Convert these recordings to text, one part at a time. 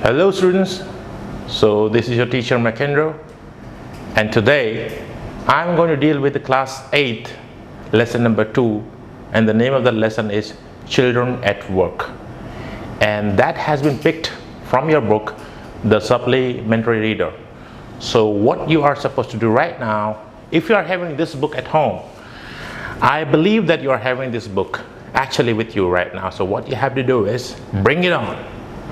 Hello students, so this is your teacher Mackenroe, and today I'm going to deal with the class 8 lesson number 2, and the name of the lesson is Children at Work, and that has been picked from your book, the Supplementary Reader. So what you are supposed to do right now, if you are having this book at home, I believe that you are having this book actually with you right now. So what you have to do is bring it on,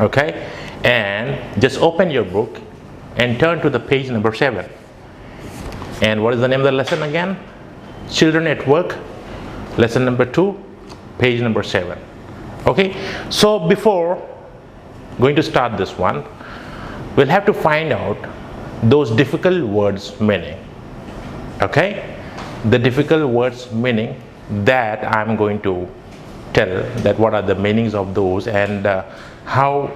okay, and just open your book and turn to the page number 7. And what is the name of the lesson again? Children at Work, lesson number 2, page number 7. Okay, so before going to start this one, we'll have to find out those difficult words meaning. Okay, the difficult words meaning that I'm going to tell, that what are the meanings of those, and how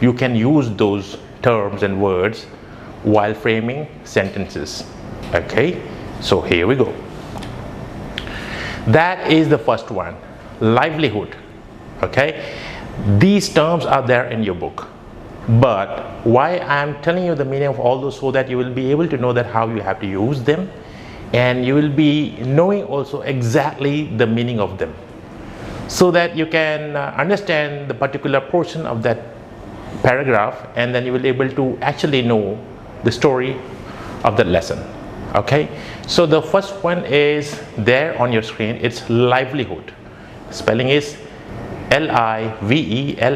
you can use those terms and words while framing sentences. Okay, so here we go. That is the first one, livelihood. Okay, these terms are there in your book, but why I'm telling you the meaning of all those, so that you will be able to know that how you have to use them, and you will be knowing also exactly the meaning of them, so that you can understand the particular portion of that paragraph, and then you will be able to actually know the story of the lesson. Okay, so the first one is there on your screen. It's livelihood. Spelling is Livelihood,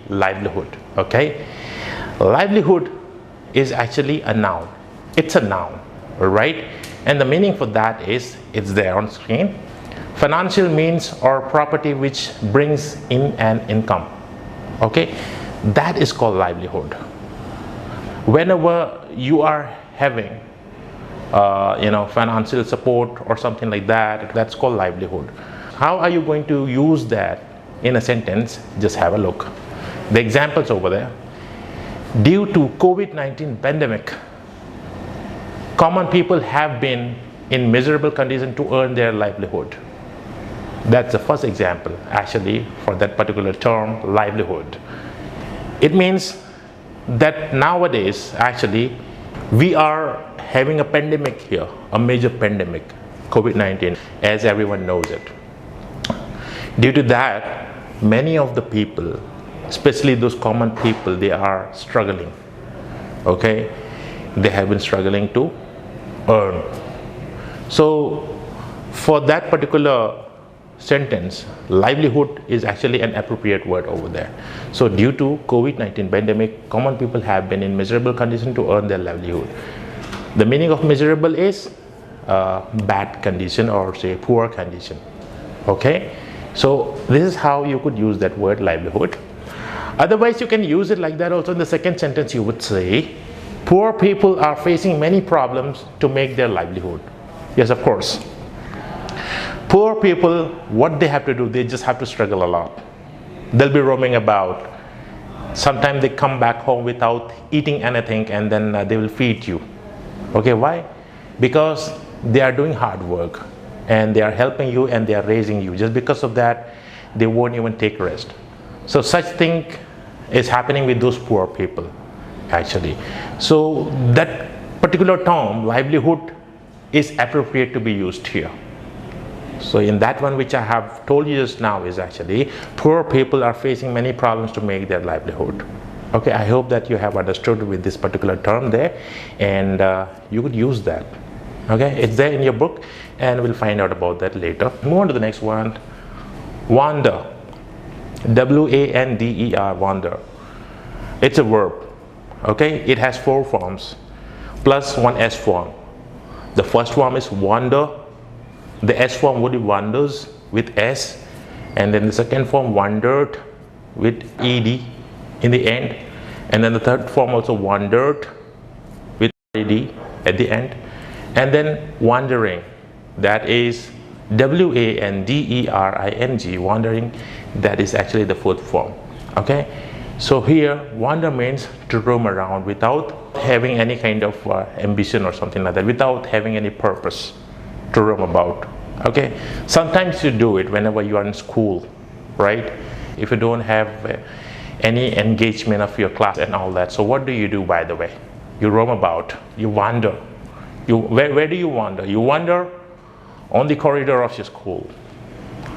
livelihood. Okay, livelihood is actually a noun. It's a noun, right? And the meaning for that is, it's there on screen. Financial means or property which brings in an income. Okay, that is called livelihood. Whenever you are having financial support or something like that, that's called livelihood. How are you going to use that in a sentence? Just have a look. The examples over there. Due to COVID-19 pandemic, common people have been in miserable condition to earn their livelihood. That's the first example actually for that particular term, livelihood. It means that nowadays actually we are having a pandemic here, a major pandemic, COVID-19, as everyone knows it. Due to that, many of the people, especially those common people, they are struggling. Okay, they have been struggling to earn. So for that particular sentence, livelihood is actually an appropriate word over there. So due to COVID-19 pandemic, common people have been in miserable condition to earn their livelihood. The meaning of miserable is bad condition, or say poor condition. Okay, so this is how you could use that word livelihood. Otherwise you can use it like that also. In the second sentence you would say, poor people are facing many problems to make their livelihood. Yes, of course. Poor people, what they have to do, they just have to struggle a lot. They'll be roaming about. Sometimes they come back home without eating anything, and then they will feed you. Okay, why? Because they are doing hard work, and they are helping you, and they are raising you. Just because of that, they won't even take rest. So such thing is happening with those poor people actually. So that particular term, livelihood, is appropriate to be used here. So in that one which I have told you just now is actually, poor people are facing many problems to make their livelihood. Okay, I hope that you have understood with this particular term there, and you could use that. Okay, it's there in your book, and we'll find out about that later. Move on to the next one. Wander. W-A-N-D-E-R, wander. It's a verb. Okay, it has 4 forms plus one S form. The first form is wander. The S form would be wanders with S, and then the second form wandered with ED in the end, and then the third form also wandered with ED at the end, and then wandering, that is W-A-N-D-E-R-I-N-G, wandering, that is actually the 4th form. Okay, so here wander means to roam around without having any kind of ambition or something like that, without having any purpose to roam about. Okay, sometimes you do it whenever you are in school, right? If you don't have any engagement of your class and all that. So what do you do, by the way? You roam about, you wander. Where do you wander? You wander on the corridor of your school.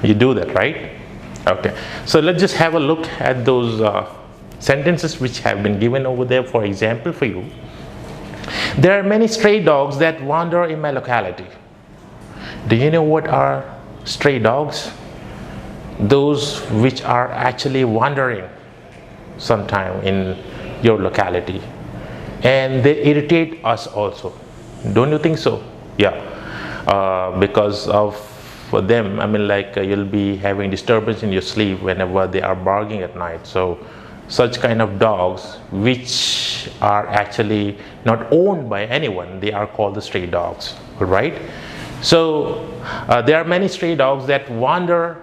You do that, right? Okay, so let's just have a look at those sentences which have been given over there for example for you. There are many stray dogs that wander in my locality. Do you know what are stray dogs? Those which are actually wandering sometime in your locality, and they irritate us also. Don't you think so? Yeah, because of them, I mean, like you'll be having disturbance in your sleep whenever they are barking at night. So such kind of dogs which are actually not owned by anyone, they are called the stray dogs, right? So there are many stray dogs that wander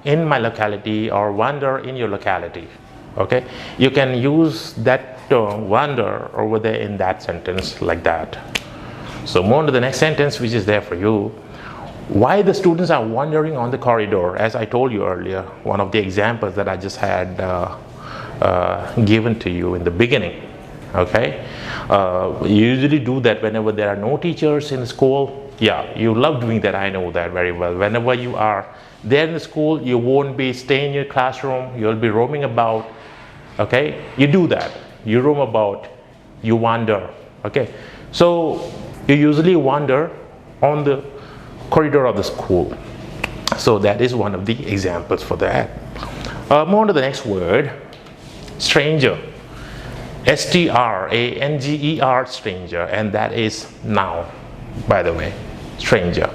in my locality or wander in your locality. Okay, you can use that term wander over there in that sentence like that. So move on to the next sentence which is there for you. Why the students are wandering on the corridor? As I told you earlier, one of the examples that I just had given to you in the beginning. Okay, you usually do that whenever there are no teachers in the school. Yeah, you love doing that, I know that very well. Whenever you are there in the school, you won't be staying in your classroom, you'll be roaming about. Okay, you do that, you roam about, you wander. Okay, so you usually wander on the corridor of the school. So that is one of the examples for that. Move on to the next word, stranger. S-T-R-A-N-G-E-R, stranger, and that is noun, by the way, stranger.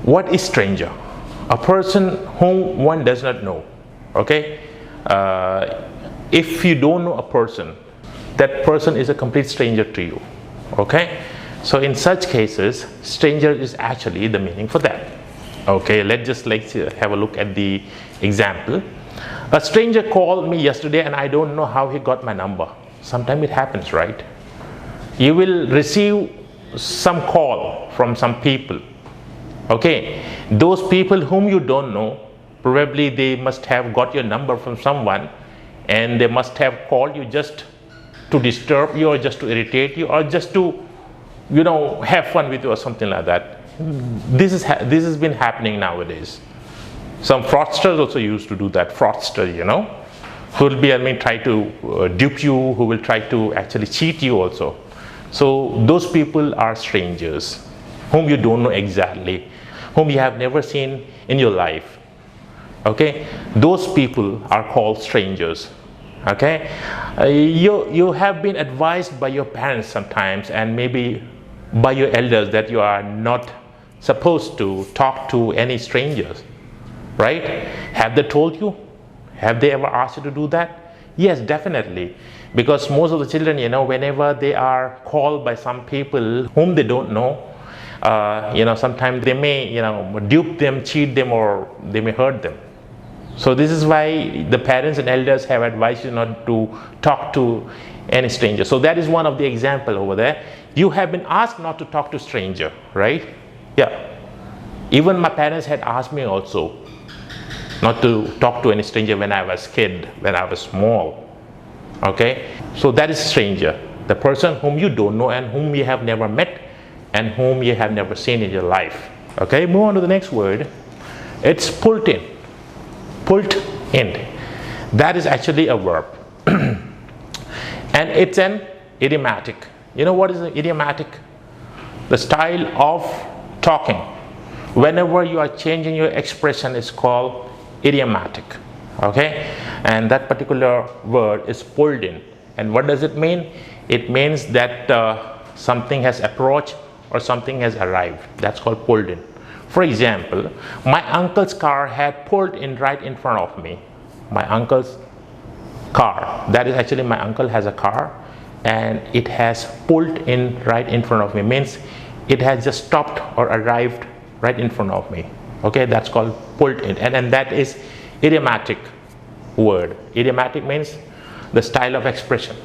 What is stranger? A person whom one does not know. Okay, if you don't know a person, that person is a complete stranger to you. Okay, so in such cases, stranger is actually the meaning for that. Okay, let's just have a look at the example. A stranger called me yesterday and I don't know how he got my number. Sometimes it happens, right? You will receive some call from some people. Okay, those people whom you don't know, probably they must have got your number from someone and they must have called you just to disturb you or just to irritate you or just to, you know, have fun with you or something like that. This has been happening nowadays. Some fraudsters also used to do that. Fraudster, you know, who will be, I mean, try to dupe you, who will try to actually cheat you also. So those people are strangers whom you don't know exactly, whom you have never seen in your life. Okay, those people are called strangers. Okay, you have been advised by your parents sometimes and maybe by your elders that you are not supposed to talk to any strangers, right? Have they told you? Have they ever asked you to do that? Yes, definitely, because most of the children, you know, whenever they are called by some people whom they don't know, you know, sometimes they may, you know, dupe them, cheat them, or they may hurt them. So this is why the parents and elders have advised you not to talk to any stranger. So that is one of the example over there. You have been asked not to talk to stranger, right? Yeah. Even my parents had asked me also not to talk to any stranger when I was kid, when I was small. Okay? So that is stranger. The person whom you don't know and whom you have never met and whom you have never seen in your life. Okay? Move on to the next word. It's pulled in. Pulled in. That is actually a verb. And it's an idiomatic. You know what is an idiomatic? The style of talking. Whenever you are changing your expression, it's called idiomatic. Okay? And that particular word is pulled in. And what does it mean? It means that something has approached or something has arrived. That's called pulled in. For example, my uncle's car had pulled in right in front of me. My uncle's car. That is actually, my uncle has a car and it has pulled in right in front of me. Means it has just stopped or arrived right in front of me. Okay, that's called pulled in. And that is idiomatic word. Idiomatic means the style of expression.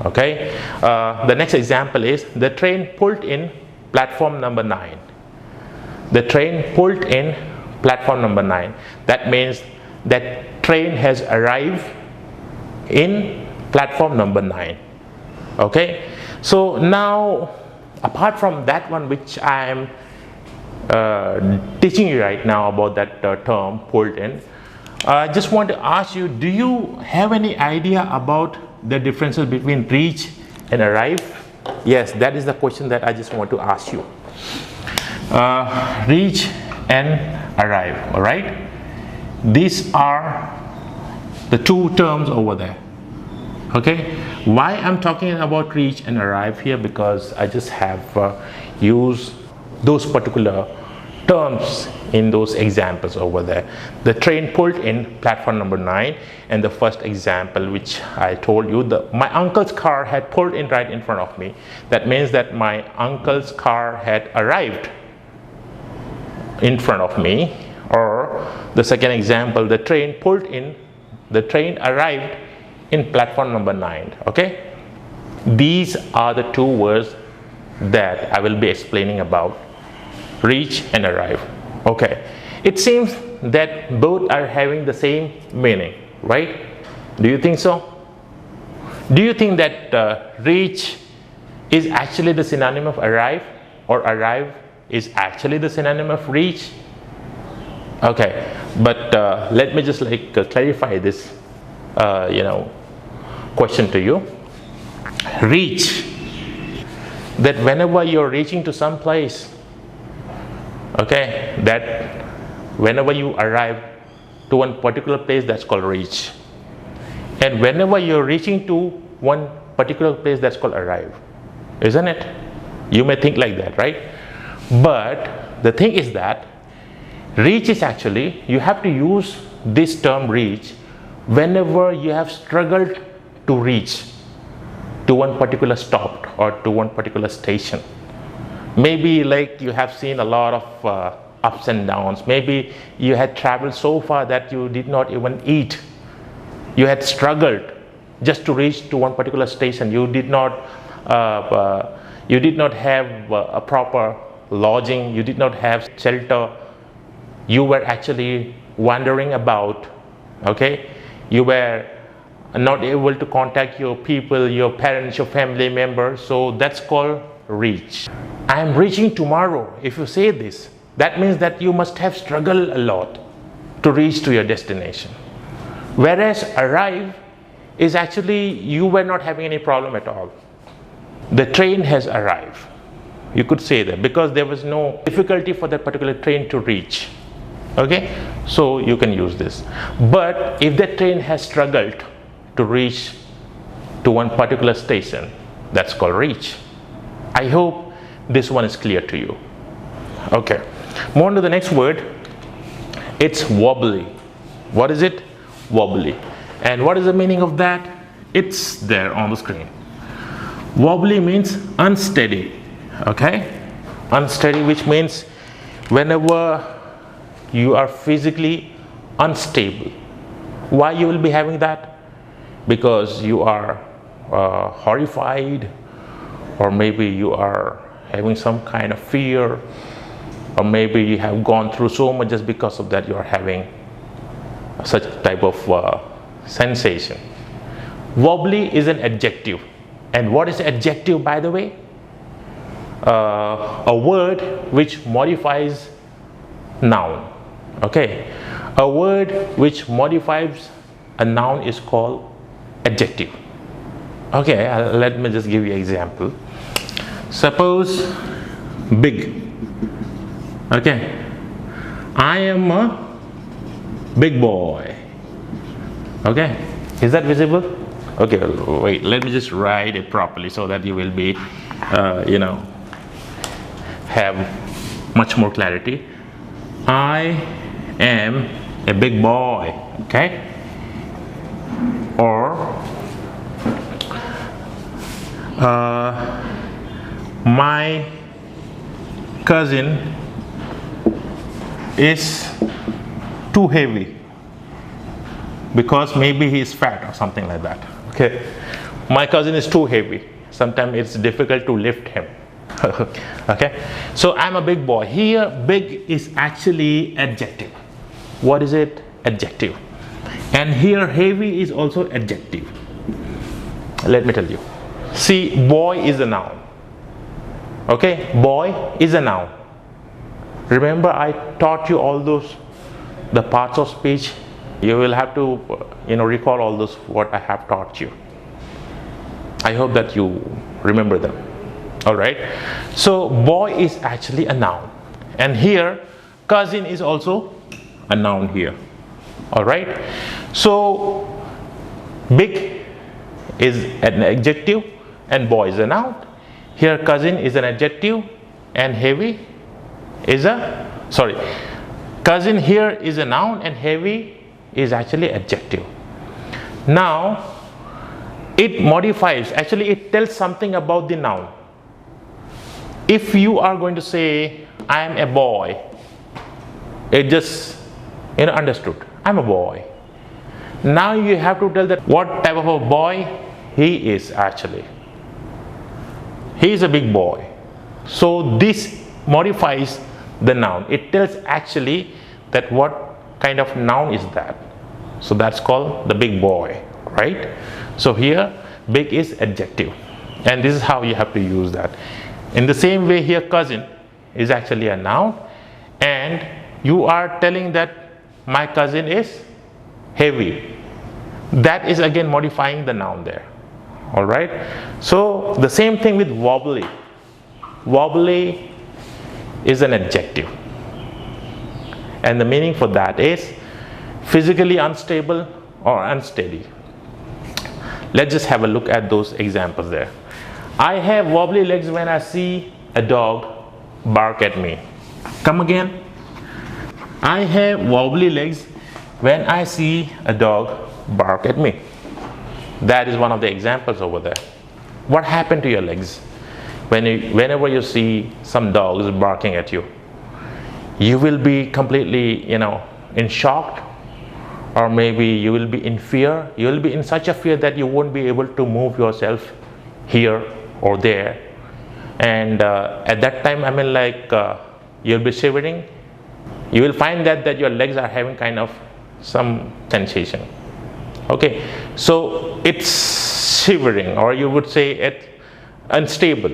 Okay, the next example is the train pulled in platform number 9. The train pulled in platform number 9. That means that train has arrived in platform number 9. Okay, so now apart from that one which I am teaching you right now about that term pulled in, I just want to ask you, do you have any idea about the differences between reach and arrive? Yes, that is the question that I just want to ask you. Reach and arrive, all right? These are the two terms over there. Okay, why I'm talking about reach and arrive here? Because I just have used those particular terms in those examples over there. The train pulled in platform number 9, and the first example which I told you, my uncle's car had pulled in right in front of me. That means that my uncle's car had arrived in front of me. Or the second example, the train pulled in, the train arrived in platform number 9. Okay, these are the two words that I will be explaining about, reach and arrive. Okay, it seems that both are having the same meaning, right? Do you think so? Do you think that reach is actually the synonym of arrive, or arrive is actually the synonym of reach? Okay, but let me just clarify this question to you. Reach, that whenever you're reaching to some place, okay, that whenever you arrive to one particular place, that's called reach. And whenever you're reaching to one particular place, that's called arrive, isn't it? You may think like that, right? But the thing is that reach is actually, you have to use this term reach whenever you have struggled to reach to one particular stop or to one particular station. Maybe like you have seen a lot of ups and downs. Maybe you had traveled so far that you did not even eat. You had struggled just to reach to one particular station. You did not have a proper lodging. You did not have shelter. You were actually wandering about. Okay, you were not able to contact your people, your parents, your family members. So that's called reach. I am reaching tomorrow. If you say this, that means that you must have struggled a lot to reach to your destination. Whereas arrive is actually, you were not having any problem at all. The train has arrived. You could say that because there was no difficulty for that particular train to reach. Okay, so you can use this. But if that train has struggled to reach to one particular station, that's called reach. I hope this one is clear to you. Okay, move on to the next word. It's wobbly. What is it? Wobbly. And what is the meaning of that? It's there on the screen. Wobbly means unsteady. Okay, unsteady, which means whenever you are physically unstable. Why you will be having that? Because you are horrified, or maybe you are having some kind of fear, or maybe you have gone through so much, just because of that you are having such type of sensation. Wobbly is an adjective. And what is adjective, by the way? A word which modifies noun. Okay, a word which modifies a noun is called adjective. Okay, let me just give you an example. Suppose big. Okay, I am a big boy. Okay, is that visible? Okay, wait, let me just write it properly so that you will be have much more clarity. I am a big boy. Okay, or my cousin is too heavy because maybe he is fat or something like that. Okay, my cousin is too heavy. Sometimes it's difficult to lift him. Okay, so I'm a big boy. Here big is actually adjective. What is it? Adjective. And here heavy is also adjective. Let me tell you. See, boy is a noun. Okay, boy is a noun. Remember, I taught you all those, the parts of speech. You will have to, recall all those what I have taught you. I hope that you remember them. All right. So boy is actually a noun, and here cousin is also a noun here. All right. So big is an adjective and boy is a noun. Here cousin is an adjective and heavy is a, cousin here is a noun and heavy is actually adjective. Now it modifies, actually it tells something about the noun. If you are going to say I am a boy, it just understood, I'm a boy. Now you have to tell that what type of a boy he is actually. He is a big boy. So this modifies the noun. It tells actually that what kind of noun is that. So that's called the big boy, right? So here big is adjective, and this is how you have to use that. In the same way here cousin is actually a noun, and you are telling that my cousin is heavy. That is again modifying the noun there. All right. So the same thing with wobbly. Wobbly is an adjective, and the meaning for that is physically unstable or unsteady. Let's just have a look at those examples there. I have wobbly legs when I see a dog bark at me. Come again. I have wobbly legs when I see a dog bark at me. That is one of the examples over there. What happened to your legs? Whenever you see some dogs barking at you, you will be completely, in shock, or maybe you will be in fear. You will be in such a fear that you won't be able to move yourself here or there. And at that time, you'll be shivering. You will find that your legs are having kind of some sensation. Okay, so it's shivering, or you would say it's unstable.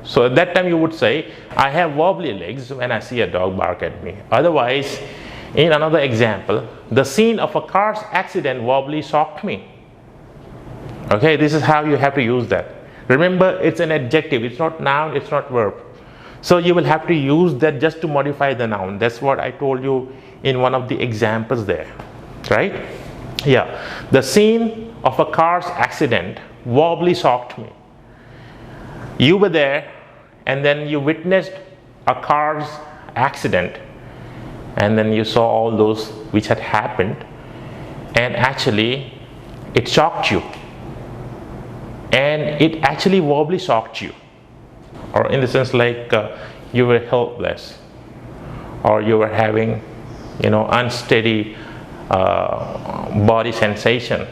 So at that time you would say, I have wobbly legs when I see a dog bark at me. Otherwise, in another example, the scene of a car's accident wobbly shocked me. Okay, this is how you have to use that. Remember, it's an adjective, it's not noun, it's not verb. So you will have to use that just to modify the noun. That's what I told you in one of the examples there, right? Yeah, the scene of a car's accident wobbly shocked me. You were there, and then you witnessed a car's accident, and then you saw all those which had happened, and actually it shocked you, and it actually wobbly shocked you, or in the sense you were helpless, or you were having unsteady body sensation.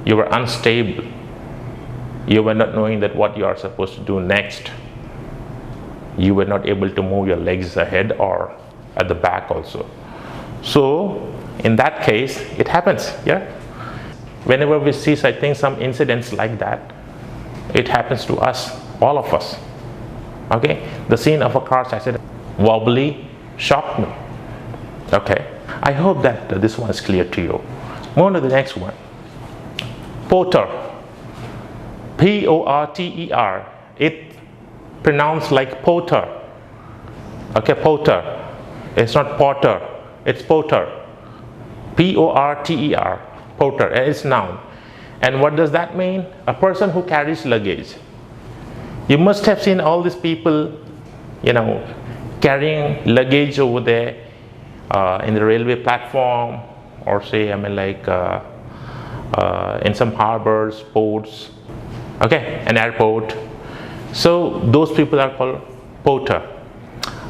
You were unstable. You were not knowing that what you are supposed to do next. You were not able to move your legs ahead or at the back also. So in that case, it happens. Yeah, whenever we see some incidents like that, it happens to us, all of us. Okay, the scene of a car accident wobbly shocked me. Okay, I hope that this one is clear to you. Move on to the next one. Porter. P-O-R-T-E-R. It pronounced like porter. Okay, porter. It's not porter. It's porter. P-O-R-T-E-R. Porter. And it's noun. And what does that mean? A person who carries luggage. You must have seen all these people, carrying luggage over there in the railway platform, or say, in some harbors, ports, okay, an airport. So those people are called porter.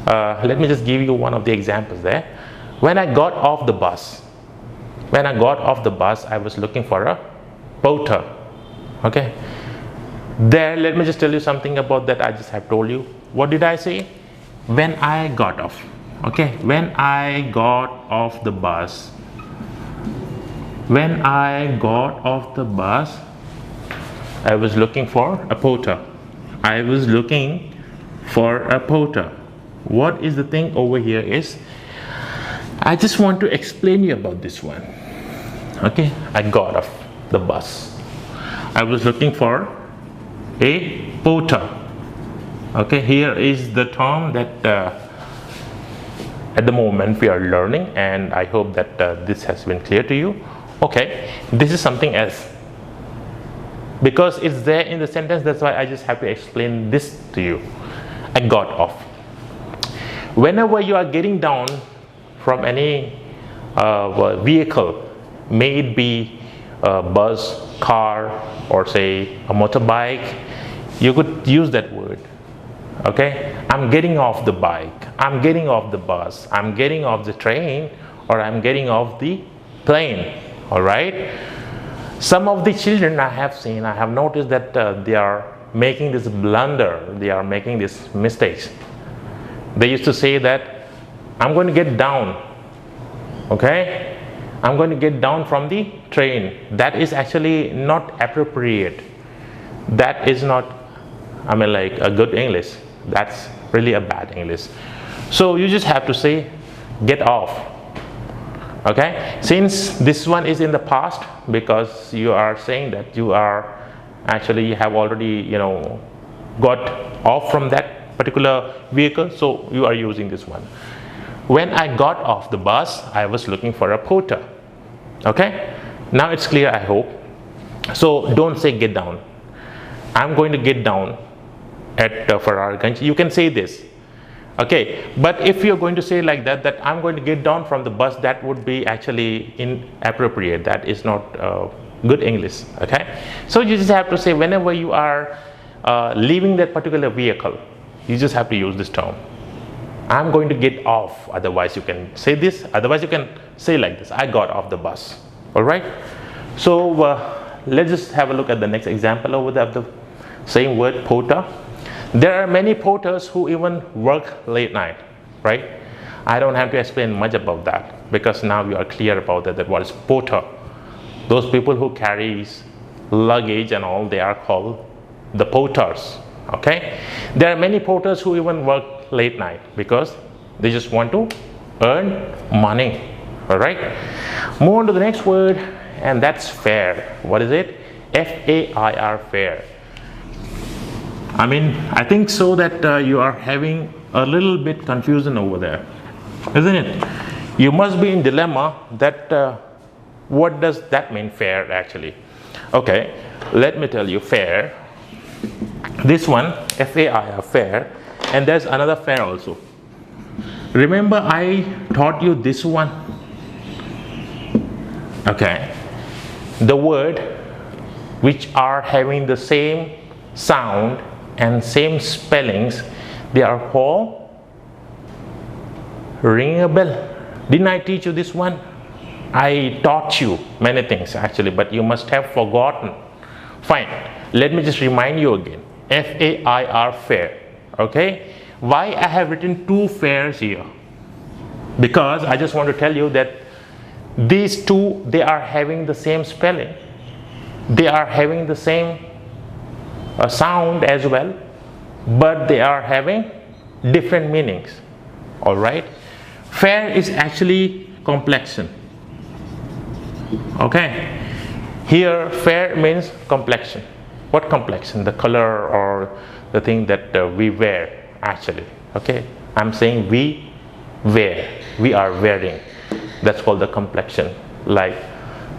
Let me just give you one of the examples there. When I got off the bus, I was looking for a porter. Okay. There, let me just tell you something about that. I just have told you. What did I say? When I got off. Okay. When I got off the bus, When I got off the bus, I was looking for a porter. I was looking for a porter. What is the thing over here is, I just want to explain you about this one. Okay, I got off the bus. I was looking for a porter. Okay, here is the term that at the moment we are learning, and I hope that this has been clear to you. Okay, this is something else. Because it's there in the sentence, that's why I just have to explain this to you. I got off. Whenever you are getting down from any vehicle, may it be a bus, car, or say a motorbike, you could use that word. Okay, I'm getting off the bike, I'm getting off the bus, I'm getting off the train, or I'm getting off the plane. All right. Some of the children I have noticed that they are making this blunder, they are making these mistakes. They used to say that I'm going to get down. Okay, I'm going to get down from the train. That is actually not appropriate. That is not, I mean, like a good English. That's really a bad English. So you just have to say get off. Okay, since this one is in the past, because you are saying that you have already got off from that particular vehicle, so you are using this one. When I got off the bus, I was looking for a porter. Okay, now it's clear, I hope. So don't say get down. I'm going to get down at Fararganj. You can say this. Okay, but if you're going to say like that I'm going to get down from the bus, that would be actually inappropriate. That is not good English. Okay, so you just have to say whenever you are leaving that particular vehicle, you just have to use this term. I'm going to get off. Otherwise you can say this. Otherwise you can say like this, I got off the bus. All right, so let's just have a look at the next example over there of the same word, porter. There are many porters who even work late night, right? I don't have to explain much about that, because now you are clear about that what is porter. Those people who carries luggage and all, they are called the porters. Okay, there are many porters who even work late night because they just want to earn money. All right, move on to the next word, and that's fare. What is it? F-A-I-R, fare. I mean, I think so that you are having a little bit confusion over there, isn't it? You must be in dilemma that what does that mean, fare, actually? Okay, let me tell you, fare. This one, F-A-I-R, fare, and there's another fare also. Remember I taught you this one? Okay, the word which are having the same sound and same spellings, they are called, ring a bell. Didn't I teach you this one? I taught you many things actually, but you must have forgotten. Fine, let me just remind you again. F-A-I-R, fare. Okay, why I have written two fares here? Because I just want to tell you that these two, they are having the same spelling, they are having the same sound as well, but they are having different meanings. All right, fare is actually complexion. Okay, here fare means complexion. What complexion? The color or the thing that we wear actually. Okay, I'm saying we wear, we are wearing. That's called the complexion, like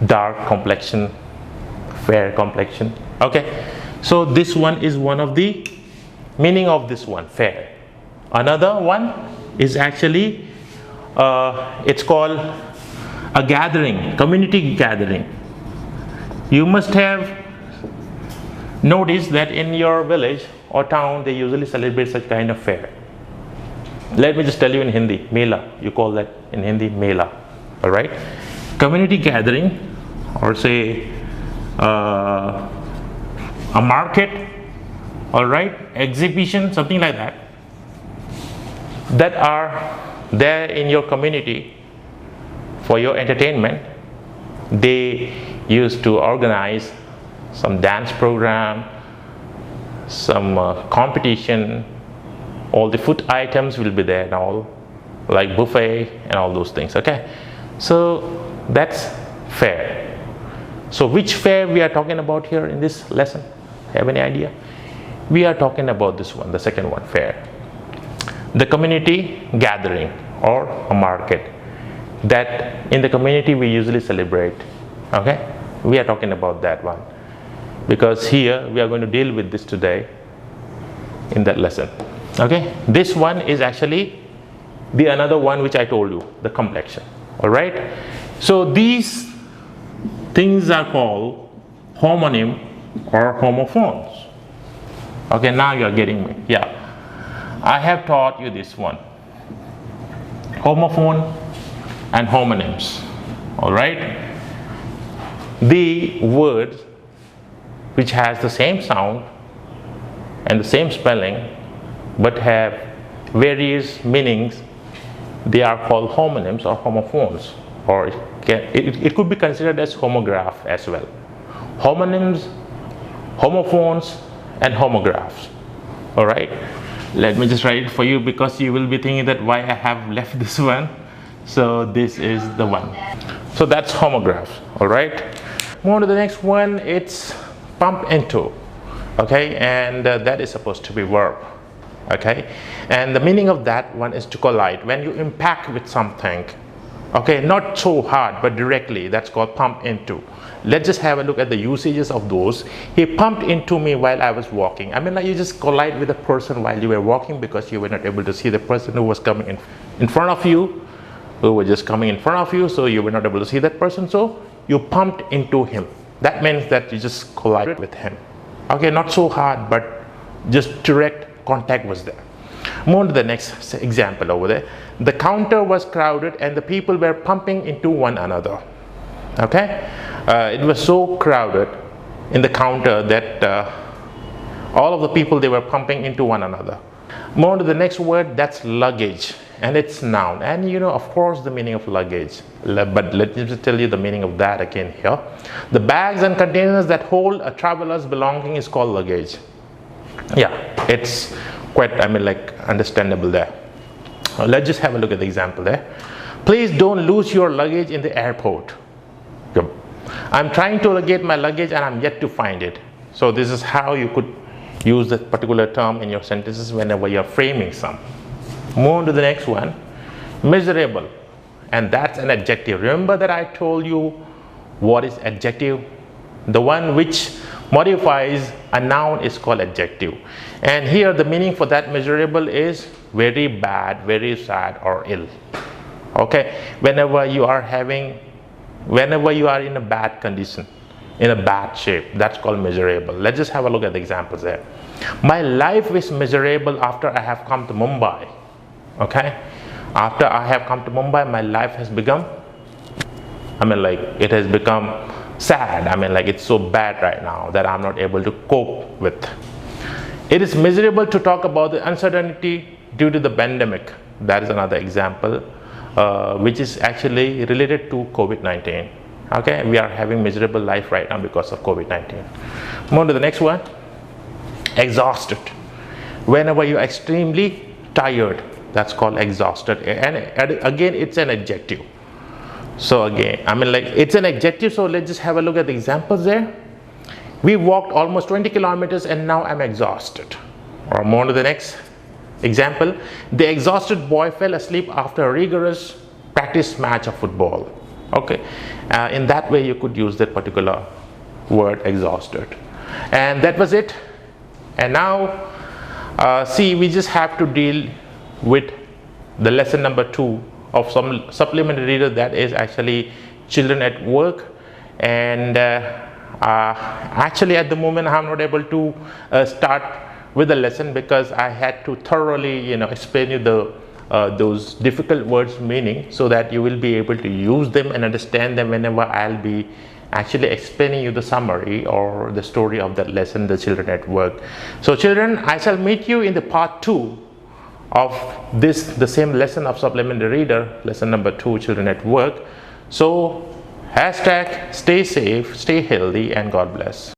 dark complexion, fair complexion. Okay, so this one is one of the meaning of this one, fair. Another one is actually it's called a gathering, community gathering. You must have noticed that in your village or town they usually celebrate such kind of fair. Let me just tell you in Hindi, Mela, you call that in Hindi Mela. All right, community gathering, or say a market, all right, exhibition, something like that, that are there in your community for your entertainment. They used to organize some dance program, some competition. All the food items will be there and all, like buffet and all those things. Okay, so that's fair. So which fair we are talking about here in this lesson? Have any idea? We are talking about this one, the second one, fair. The community gathering or a market that in the community we usually celebrate. Okay, we are talking about that one because here we are going to deal with this today in that lesson. Okay, this one is actually the another one which I told you, the complexion. All right, so these things are called homonym or homophones. Okay, now you are getting me. Yeah, I have taught you this one, homophone and homonyms. All right, the words which has the same sound and the same spelling but have various meanings, they are called homonyms or homophones, or it could be considered as homograph as well. Homonyms, homophones and homographs. All right, let me just write it for you because you will be thinking that why I have left this one. So this is the one. So that's homographs. All right, move on to the next one. It's pump into. Okay, and that is supposed to be verb. Okay, and the meaning of that one is to collide, when you impact with something. Okay, not so hard but directly, that's called pump into. Let's just have a look at the usages of those. He pumped into me while I was walking. I mean, like, you just collide with a person while you were walking because you were not able to see the person who was coming in front of you, who was just coming in front of you, so you were not able to see that person, so you pumped into him. That means that you just collided with him. Okay, not so hard but just direct contact was there. Move on to the next example over there. The counter was crowded and the people were pumping into one another. Okay, it was so crowded in the counter that all of the people, they were pumping into one another. Move on to the next word, that's luggage, and it's noun. And you know, of course, the meaning of luggage, but let me just tell you the meaning of that again here. The bags and containers that hold a traveler's belonging is called luggage. Yeah, it's quite, I mean, like, understandable there. Let's just have a look at the example there. Please don't lose your luggage in the airport. Yep. I'm trying to locate my luggage and I'm yet to find it. So this is how you could use that particular term in your sentences whenever you're framing some. Move on to the next one, miserable, and that's an adjective. Remember that I told you what is adjective? The one which modifies a noun is called adjective. And here the meaning for that miserable is very bad, very sad or ill. Okay, whenever you are in a bad condition, in a bad shape, that's called miserable. Let's just have a look at the examples there. My life is miserable after I have come to Mumbai. Okay, after I have come to Mumbai, my life has become, I mean, like, it has become sad. I mean, like, it's so bad right now that I'm not able to cope with. It is miserable to talk about the uncertainty due to the pandemic. That is another example, which is actually related to COVID-19. Okay, we are having miserable life right now because of COVID-19. Move on to the next one, exhausted. Whenever you're extremely tired, that's called exhausted. And again, it's an adjective. So again, I mean, like, it's an adjective. So let's just have a look at the examples there. We walked almost 20 kilometers and now I'm exhausted. Or more to the next example. The exhausted boy fell asleep after a rigorous practice match of football. Okay, in that way you could use that particular word, exhausted. And that was it. And now see, we just have to deal with the lesson number 2 of some supplementary reader, that is actually children at work. And actually at the moment I'm not able to start with the lesson because I had to thoroughly, explain you those difficult words meaning, so that you will be able to use them and understand them whenever I'll be actually explaining you the summary or the story of that lesson, the children at work. So children, I shall meet you in the part 2 of the same lesson of supplementary reader, lesson number 2, children at work. So Hashtag stay safe, stay healthy, and God bless.